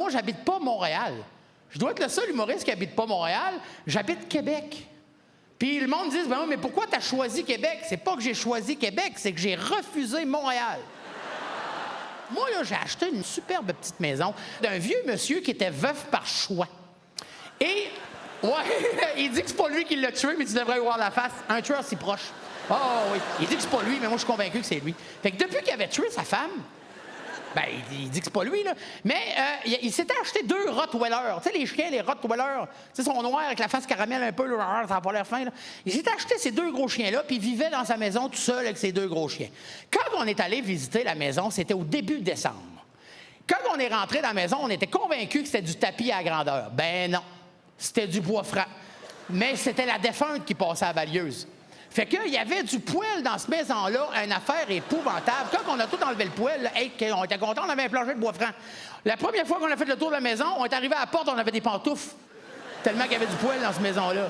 moi, j'habite pas Montréal. Je dois être le seul humoriste qui habite pas Montréal. J'habite Québec. Puis le monde dit, ben oui, mais pourquoi t'as choisi Québec? C'est pas que j'ai choisi Québec, c'est que j'ai refusé Montréal. Moi, là, j'ai acheté une superbe petite maison d'un vieux monsieur qui était veuf par choix. Et, ouais, il dit que c'est pas lui qui l'a tué, mais tu devrais voir la face. Un tueur si proche. Ah oui, il dit que c'est pas lui, mais moi, je suis convaincu que c'est lui. Fait que depuis qu'il avait tué sa femme, ben, il dit que c'est pas lui, là. Mais il s'était acheté 2 Rottweilers. Tu sais, les chiens, les Rottweilers, tu sais, sont noirs avec la face caramel un peu, là, ça n'a pas l'air fin, là. Il s'était acheté ces 2 gros chiens-là, puis il vivait dans sa maison tout seul avec ses 2 gros chiens. Quand on est allé visiter la maison, c'était au début décembre. Quand on est rentré dans la maison, on était convaincus que c'était du tapis à grandeur. Ben non, c'était du bois franc. Mais c'était la défunte qui passait à valieuse. Fait qu'il y avait du poêle dans cette maison-là, une affaire épouvantable. Quand on a tout enlevé le poêle, on était contents, on avait un plancher de bois franc. La première fois qu'on a fait le tour de la maison, on est arrivé à la porte, on avait des pantoufles. Tellement qu'il y avait du poêle dans cette maison-là.